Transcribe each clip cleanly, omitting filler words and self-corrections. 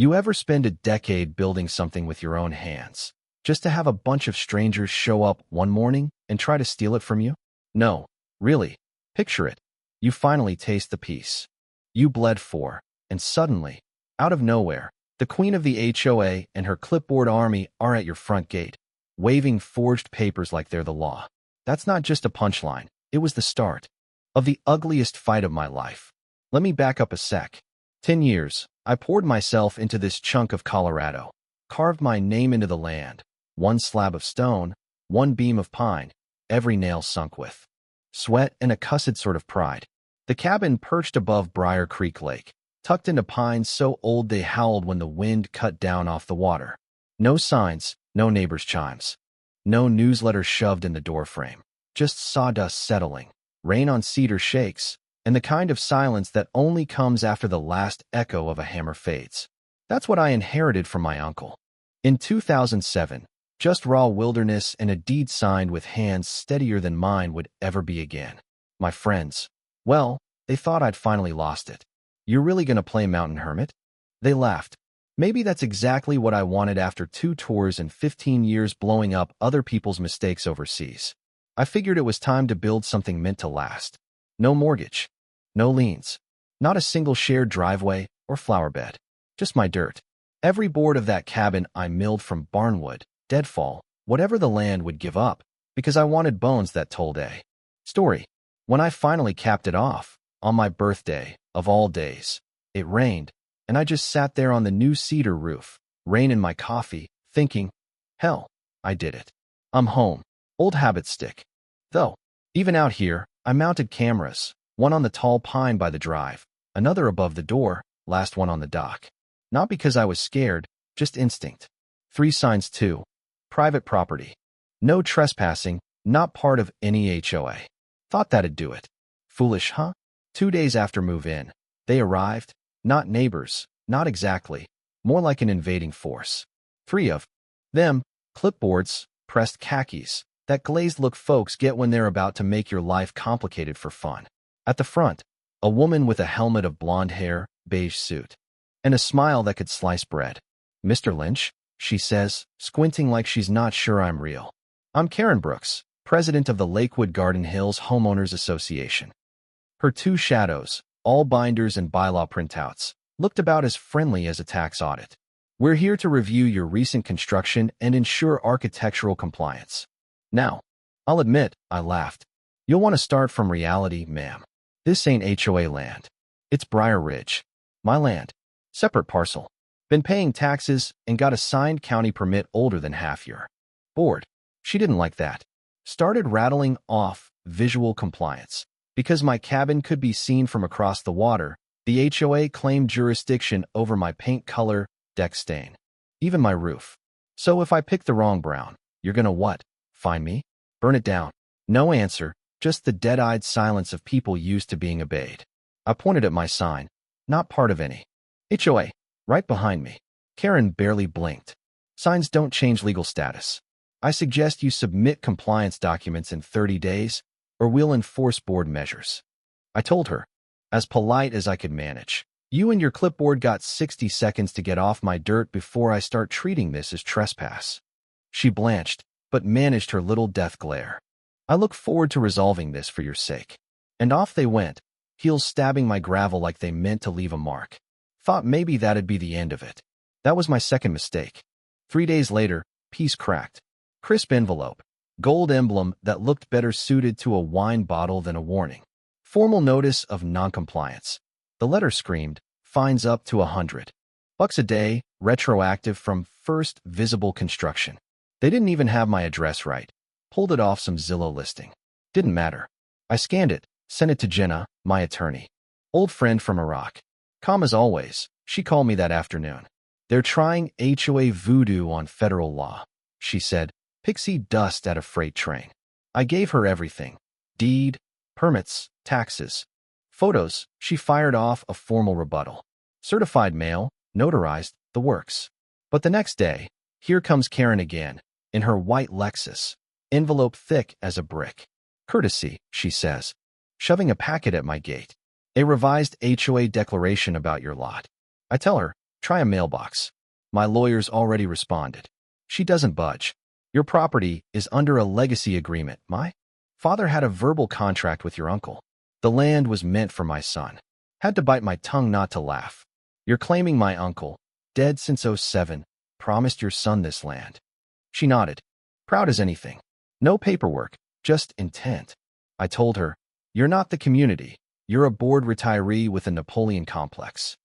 You ever spend a decade building something with your own hands, just to have a bunch of strangers show up one morning and try to steal it from you? No, really. Picture it. You finally taste the piece you bled for, and suddenly, out of nowhere, the queen of the HOA and her clipboard army are at your front gate, waving forged papers like they're the law. That's not just a punchline. It was the start of the ugliest fight of my life. Let me back up a sec. 10 years, I poured myself into this chunk of Colorado, carved my name into the land, one slab of stone, one beam of pine, every nail sunk with sweat and a cussed sort of pride. The cabin perched above Briar Creek Lake, tucked into pines so old they howled when the wind cut down off the water. No signs, no neighbors' chimes, no newsletter shoved in the doorframe, just sawdust settling, rain on cedar shakes, and the kind of silence that only comes after the last echo of a hammer fades. That's what I inherited from my uncle. In 2007, just raw wilderness and a deed signed with hands steadier than mine would ever be again. My friends, well, they thought I'd finally lost it. You're really gonna play mountain hermit? They laughed. Maybe that's exactly what I wanted after 2 tours and 15 years blowing up other people's mistakes overseas. I figured it was time to build something meant to last. No mortgage, no liens, not a single shared driveway or flower bed, just my dirt. Every board of that cabin I milled from barnwood, deadfall, whatever the land would give up, because I wanted bones that told a story. When I finally capped it off, on my birthday, of all days, it rained, and I just sat there on the new cedar roof, rain in my coffee, thinking, hell, I did it. I'm home. Old habits stick. Though, even out here, I mounted cameras, one on the tall pine by the drive, another above the door, last one on the dock. Not because I was scared, just instinct. 3 signs too. Private property. No trespassing, not part of any HOA. Thought that'd do it. Foolish, huh? 2 days after move-in, they arrived. Not neighbors, not exactly. More like an invading force. 3 of them, clipboards, pressed khakis, that glazed look folks get when they're about to make your life complicated for fun. At the front, a woman with a helmet of blonde hair, beige suit, and a smile that could slice bread. Mr. Lynch, she says, squinting like she's not sure I'm real. I'm Karen Brooks, president of the Lakewood Garden Hills Homeowners Association. Her 2 shadows, all binders and bylaw printouts, looked about as friendly as a tax audit. We're here to review your recent construction and ensure architectural compliance. Now, I'll admit, I laughed. You'll want to start from reality, ma'am. This ain't HOA land. It's Briar Ridge. My land. Separate parcel. Been paying taxes and got a signed county permit older than half your board. She didn't like that. Started rattling off visual compliance. Because my cabin could be seen from across the water, the HOA claimed jurisdiction over my paint color, deck stain, even my roof. So if I pick the wrong brown, you're gonna what? Fine me? Burn it down? No answer, just the dead-eyed silence of people used to being obeyed. I pointed at my sign, not part of any HOA, right behind me. Karen barely blinked. Signs don't change legal status. I suggest you submit compliance documents in 30 days, or we'll enforce board measures. I told her, as polite as I could manage. You and your clipboard got 60 seconds to get off my dirt before I start treating this as trespass. She blanched, but managed her little death glare. I look forward to resolving this for your sake. And off they went, heels stabbing my gravel like they meant to leave a mark. Thought maybe that'd be the end of it. That was my second mistake. 3 days later, piece cracked. Crisp envelope. Gold emblem that looked better suited to a wine bottle than a warning. Formal notice of noncompliance. The letter screamed, fines up to $100 a day, retroactive from first visible construction. They didn't even have my address right. Pulled it off some Zillow listing. Didn't matter. I scanned it, sent it to Jenna, my attorney. Old friend from Iraq. Calm as always, she called me that afternoon. They're trying HOA voodoo on federal law, she said. Pixie dust at a freight train. I gave her everything. Deed, permits, taxes, photos. She fired off a formal rebuttal. Certified mail, notarized, the works. But the next day, here comes Karen again, in her white Lexus, envelope thick as a brick. Courtesy, she says, shoving a packet at my gate. A revised HOA declaration about your lot. I tell her, Try a mailbox. My lawyer's already responded. She doesn't budge. Your property is under a legacy agreement. My father had a verbal contract with your uncle. The land was meant for my son. Had to bite my tongue not to laugh. You're claiming my uncle, dead since '07, promised your son this land. She nodded, proud as anything. No paperwork, just intent. I told her, you're not the community. You're a bored retiree with a Napoleon complex.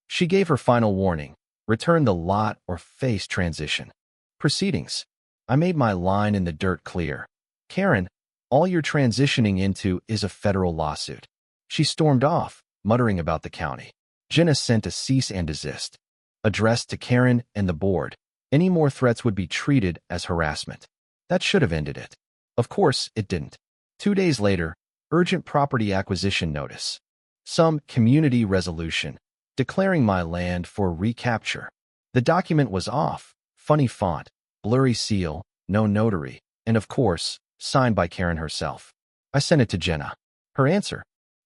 She gave her final warning, return the lot or face transition. Proceedings. I made my line in the dirt clear. Karen, all you're transitioning into is a federal lawsuit. She stormed off, muttering about the county. Jenna sent a cease and desist, addressed to Karen and the board. Any more threats would be treated as harassment. That should have ended it. Of course, it didn't. 2 days later, urgent property acquisition notice. Some community resolution, declaring my land for recapture. The document was off, funny font, blurry seal, no notary, and of course, signed by Karen herself. I sent it to Jenna. Her answer,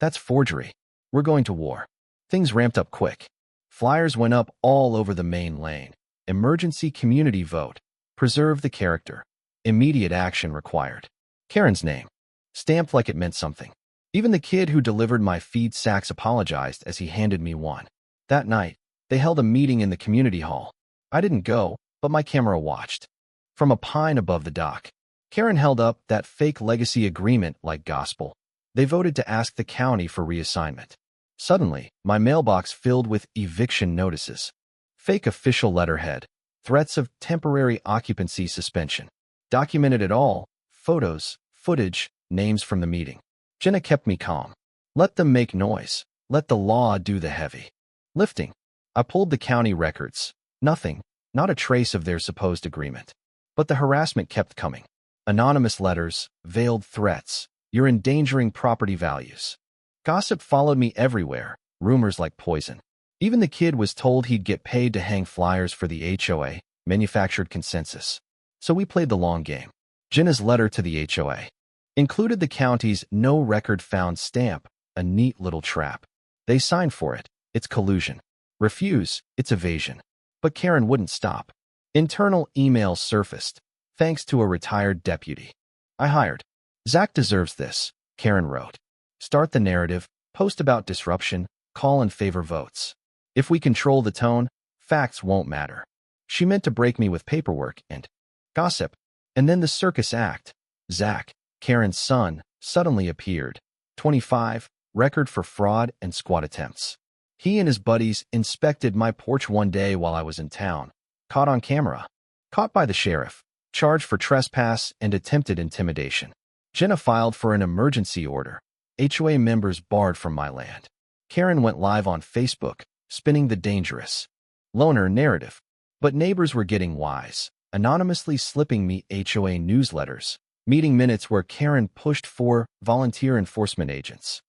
that's forgery. We're going to war. Things ramped up quick. Flyers went up all over the main lane. Emergency community vote. Preserve the character. Immediate action required. Karen's name. Stamped like it meant something. Even the kid who delivered my feed sacks apologized as he handed me one. That night, they held a meeting in the community hall. I didn't go, but my camera watched. From a pine above the dock, Karen held up that fake legacy agreement like gospel. They voted to ask the county for reassignment. Suddenly, my mailbox filled with eviction notices. Fake official letterhead. Threats of temporary occupancy suspension. Documented it all. Photos, footage, names from the meeting. Jenna kept me calm. Let them make noise. Let the law do the heavy lifting. I pulled the county records. Nothing, not a trace of their supposed agreement. But the harassment kept coming. Anonymous letters, veiled threats. You're endangering property values. Gossip followed me everywhere, rumors like poison. Even the kid was told he'd get paid to hang flyers for the HOA, manufactured consensus. So we played the long game. Jenna's letter to the HOA included the county's no record found stamp, a neat little trap. They signed for it. It's collusion. Refuse, it's evasion. But Karen wouldn't stop. Internal emails surfaced, thanks to a retired deputy I hired. Zach deserves this, Karen wrote. Start the narrative, post about disruption, call and favor votes. If we control the tone, facts won't matter. She meant to break me with paperwork and gossip. And then the circus act. Zach, Karen's son, suddenly appeared. 25, record for fraud and squat attempts. He and his buddies inspected my porch one day while I was in town. Caught on camera. Caught by the sheriff. Charged for trespass and attempted intimidation. Jenna filed for an emergency order. HOA members barred from my land. Karen went live on Facebook, spinning the dangerous loner narrative. But neighbors were getting wise, anonymously slipping me HOA newsletters, meeting minutes where Karen pushed for volunteer enforcement agents.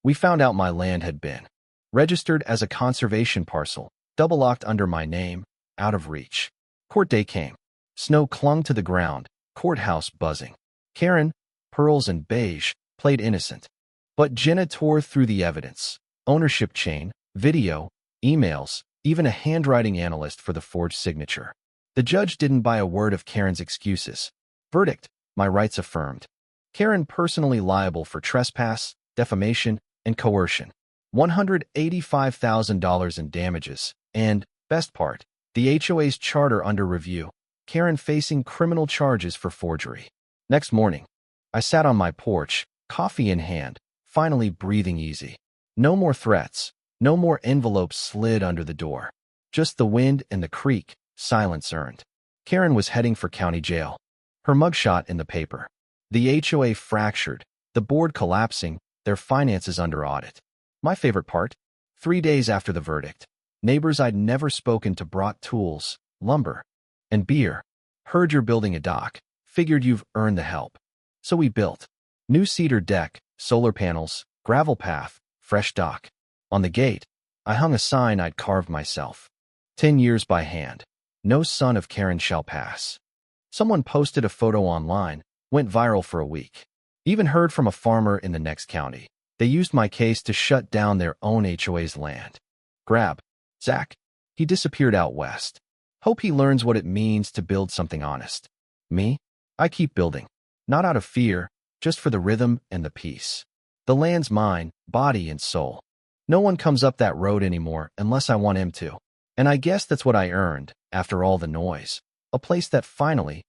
We found out my land had been registered as a conservation parcel, double-locked under my name, out of reach. Court day came. Snow clung to the ground, courthouse buzzing. Karen, pearls and beige, played innocent. But Jenna tore through the evidence. Ownership chain, video, emails, even a handwriting analyst for the forged signature. The judge didn't buy a word of Karen's excuses. Verdict, my rights affirmed. Karen personally liable for trespass, defamation, and coercion. $185,000 in damages, and, best part, the HOA's charter under review. Karen facing criminal charges for forgery. Next morning, I sat on my porch, coffee in hand, finally breathing easy. No more threats, no more envelopes slid under the door. Just the wind and the creak, silence earned. Karen was heading for county jail. Her mugshot in the paper. The HOA fractured, the board collapsing, their finances under audit. My favorite part? 3 days after the verdict, neighbors I'd never spoken to brought tools, lumber, and beer. Heard you're building a dock. Figured you've earned the help. So we built. New cedar deck, solar panels, gravel path, fresh dock. On the gate, I hung a sign I'd carved myself. 10 years by hand. No son of Karen shall pass. Someone posted a photo online, went viral for a week. Even heard from a farmer in the next county. They used my case to shut down their own HOA's land. Grab. Zach. He disappeared out west. Hope he learns what it means to build something honest. Me? I keep building. Not out of fear, just for the rhythm and the peace. The land's mine, body and soul. No one comes up that road anymore unless I want him to. And I guess that's what I earned, after all the noise. A place that finally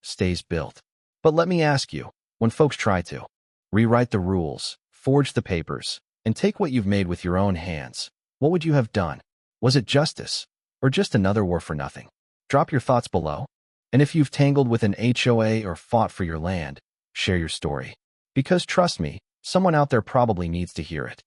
stays built. But let me ask you, when folks try to rewrite the rules, forge the papers, and take what you've made with your own hands, what would you have done? Was it justice? Or just another war for nothing? Drop your thoughts below. And if you've tangled with an HOA or fought for your land, share your story. Because trust me, someone out there probably needs to hear it.